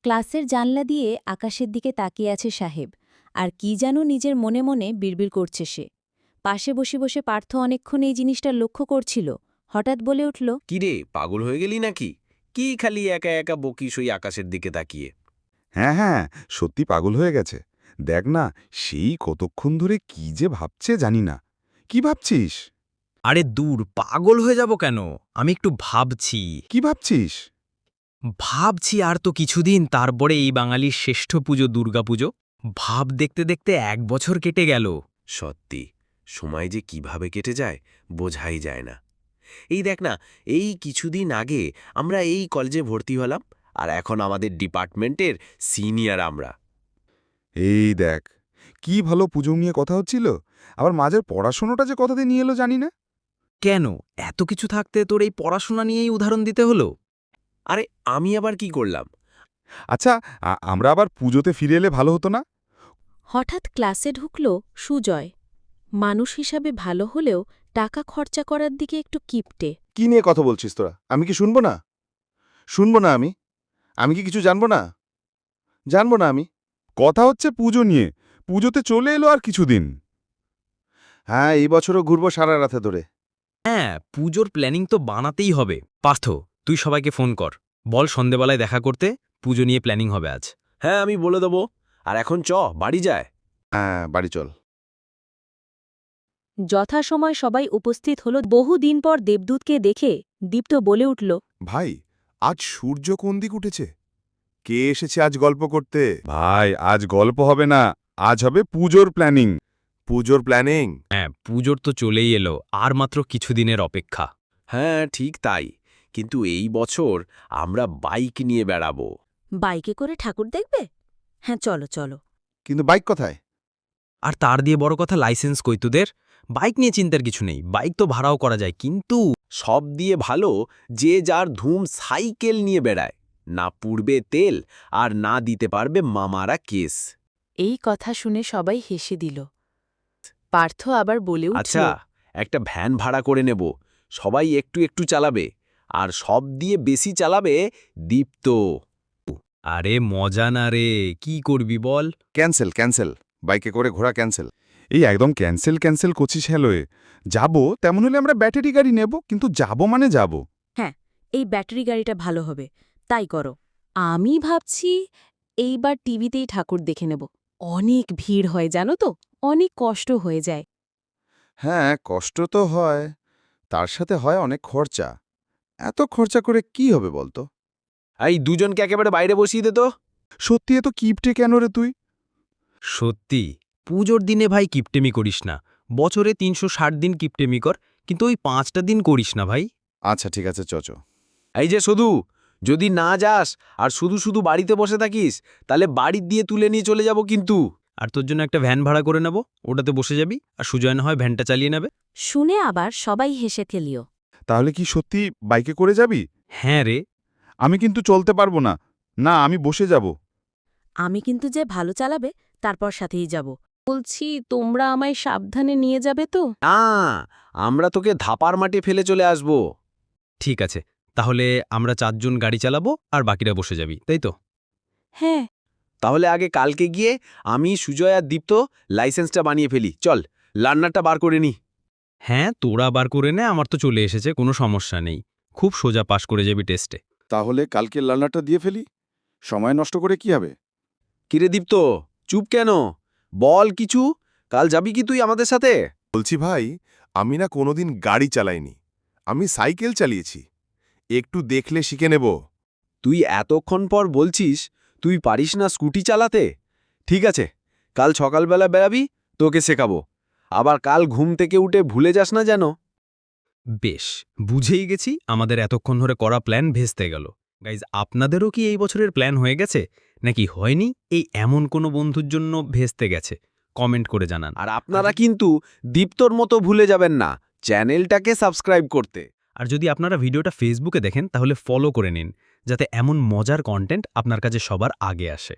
ক্লাসের জানলা দিয়ে আকাশের দিকে তাকিয়ে আছে সাহেব, আর কি যেন নিজের মনে মনে বিড়বিড় করছে সে। পাশে বসে বসে পার্থ অনেকক্ষণ এই জিনিসটা লক্ষ্য করছিল। হঠাৎ বলে উঠল, কিরে, পাগল হয়ে গেলি নাকি? কি খালি একা একা বকিস ওই আকাশের দিকে তাকিয়ে? হ্যাঁ হ্যাঁ, সত্যি পাগল হয়ে গেছে। দেখ না, সেই কতক্ষণ ধরে কি যে ভাবছে জানি না। কি ভাবছিস? আরে দূর, পাগল হয়ে যাব কেন? আমি একটু ভাবছি। কি ভাবছিস? ভাবছি আর তো কিছুদিন, তারপরে এই বাঙালির শ্রেষ্ঠ পুজো দুর্গাপুজো। ভাব দেখতে দেখতে 1 বছর কেটে গেল। সত্যি, সময় যে কিভাবে কেটে যায় বোঝাই যায় না। এই দেখ না, এই কিছুদিন আগে আমরা এই কলেজে ভর্তি হলাম, আর এখন আমাদের ডিপার্টমেন্টের সিনিয়র আমরা। এই দেখ, কি ভালো পুজো নিয়ে কথা হচ্ছিল, আবার মাঝের পড়াশোনাটা যে কথাতে নিয়ে এলো জানি না। কেন, এত কিছু থাকতে তোর এই পড়াশোনা নিয়েই উদাহরণ দিতে হলো? আরে আমি আবার কি করলাম? আচ্ছা, আমরা আবার পুজোতে ফিরে এলে ভালো হতো না? হঠাৎ ক্লাসে ঢুকল সুজয়। মানুষ হিসাবে ভালো হলেও টাকা খরচা করার দিকে একটু কিপটে। কি নিয়ে কথা বলছিস তোরা? আমি কি শুনবো না? শুনবো না আমি? আমি কি কিছু জানবো না? জানবো না আমি? কথা হচ্ছে পুজো নিয়ে। পুজোতে চলে এলো আর কিছুদিন। হ্যাঁ, এই বছরও ঘুরবো সারা রাতে ধরে। হ্যাঁ, পুজোর প্ল্যানিং তো বানাতেই হবে। পার্থ, তুই সবাইকে ফোন কর, বল সন্ধেবেলায় দেখা করতে, পুজো নিয়ে প্ল্যানিং হবে আজ। হ্যাঁ, আমি বলে দেবো। আর এখন বাড়ি যায়। হ্যাঁ, বাড়ি চল। যথাসময় সবাই উপস্থিত হল। বহুদিন পর দেবদূতকে দেখে দীপ্ত বলে উঠল, ভাই, আজ সূর্য কোন দিক উঠেছে? কে এসেছে আজ গল্প করতে? ভাই, আজ গল্প হবে না, আজ হবে পুজোর প্ল্যানিং। পুজোর প্ল্যানিং? হ্যাঁ, পুজোর তো চলেই এলো, আর মাত্র কিছুদিনের অপেক্ষা। হ্যাঁ, ঠিক তাই। কিন্তু এই বছর আমরা বাইক নিয়ে বেড়াবো। বাইকে করে ঠাকুর দেখবে? হ্যাঁ, চলো চলো। কিন্তু বাইক কোথায়? আর তার দিয়ে বড় কথা, লাইসেন্স কই তোদের? বাইক নিয়ে চিন্তার কিছু নেই, বাইক তো ভাড়াও করা যায়, কিন্তু সব দিয়ে ভালো যে যার ধুম সাইকেল নিয়ে বেড়ায়, না পুড়বে তেল আর না দিতে পারবে মামারা কেস। এই কথা শুনে সবাই হেসে দিল। পার্থ আবার বলে উঠল, আচ্ছা, একটা ভ্যান ভাড়া করে নেব, সবাই একটু একটু চালাবে, আর সব দিয়ে বেশি চালাবে দীপ্ত। আরে মজা না রে, কি করবি বল? ক্যান্সেল ক্যান্সেল, বাইকে করে ঘোরা ক্যান্সেল। এই একদম ক্যান্সেল ক্যান্সেল করছিস হ্যালোয়ে। যাব তেমন হলে আমরা ব্যাটারি গাড়ি নেব, কিন্তু যাব মানে যাব। হ্যাঁ, এই ব্যাটারি গাড়িটা ভালো হবে, তাই করো। আমি ভাবছি এইবার টিভিতেই ঠাকুর দেখে নেব। অনেক ভিড় হয় জানো তো, অনেক কষ্ট হয়ে যায়। হ্যাঁ, কষ্ট তো হয়, তার সাথে হয় অনেক খরচা। এত খরচা করে কি হবে বলতো? এই দুজনকে একেবারে বাইরে বসিয়ে দে তো। সত্যি এত কিপটে কেন রে তুই? সত্যি, পুজোর দিনে ভাই কিপটেমি করিস না। বছরে 360 দিন কিপটেমি কর, কিন্তু ওই 5টা দিন করিস না ভাই। আচ্ছা ঠিক আছে, চচো। এই যে শুধু, যদি না যাস আর শুধু শুধু বাড়িতে বসে থাকিস, তাহলে বাড়ির দিয়ে তুলে নিয়ে চলে যাব কিন্তু। আর তোর জন্য একটা ভ্যান ভাড়া করে নেব, ওটাতে বসে যাবি, আর সুজয় না হয় ভ্যানটা চালিয়ে নেবে। শুনে আবার সবাই হেসে ফেলিও। তাহলে কি সত্যি বাইকে করে যাবি? হ্যাঁ রে। আমি কিন্তু চলতে পারবো না। না, আমি বসে যাব। আমি কিন্তু যে ভালো চালাবে তারপর সাথেই যাব। বলছি, তোমরা আমায় সাবধানে নিয়ে যাবে তো? না, আমরা তোকে ধাপার মাঠে ফেলে চলে আসব। ঠিক আছে, তাহলে আমরা 4 জন গাড়ি চালাবো আর বাকিরা বসে যাবি, তাই তো? হ্যাঁ। তাহলে আগে কালকে গিয়ে আমি, সুজয় আর দীপ্ত লাইসেন্সটা বানিয়ে ফেলি। চল, লার্নারটা বার করে নি। হ্যাঁ, তোরা বার করে নে, আমার তো চলে এসেছে, কোনো সমস্যা নেই। খুব সোজা পাশ করে যাবি টেস্টে। তাহলে কালকে লার্নারটা দিয়ে ফেলি, সময় নষ্ট করে কি হবে? কিরে দীপ্ত, চুপ কেন? বল কিছু। কাল যাবি কি তুই আমাদের সাথে? বলছি ভাই, আমি না কোনোদিন গাড়ি চালাইনি, আমি সাইকেল চালিয়েছি। একটু দেখলে শিখে নেব। তুই এতক্ষণ পর বলছিস তুই পারিস না স্কুটি চালাতে? ঠিক আছে, কাল সকালবেলা বেরাবি, তোকে শেখাবো। আবার কাল ঘুম থেকে উঠে ভুলে যাস না যেন। বেশ, বুঝেই গেছি আমাদের এতক্ষণ ধরে করা প্ল্যান ভেস্তে গেল। গাইজ, আপনাদেরও কি এই বছরের প্ল্যান হয়ে গেছে নাকি হয়নি? এই এমন কোনো বন্ধুর জন্য ভেস্তে গেছে? কমেন্ট করে জানান। আর আপনারা কিন্তু দীপ্তর মতো ভুলে যাবেন না চ্যানেলটাকে সাবস্ক্রাইব করতে। আর যদি আপনারা ভিডিওটা ফেসবুকে দেখেন তাহলে ফলো করে নিন, যাতে এমন মজার কন্টেন্ট আপনার কাছে সবার আগে আসে।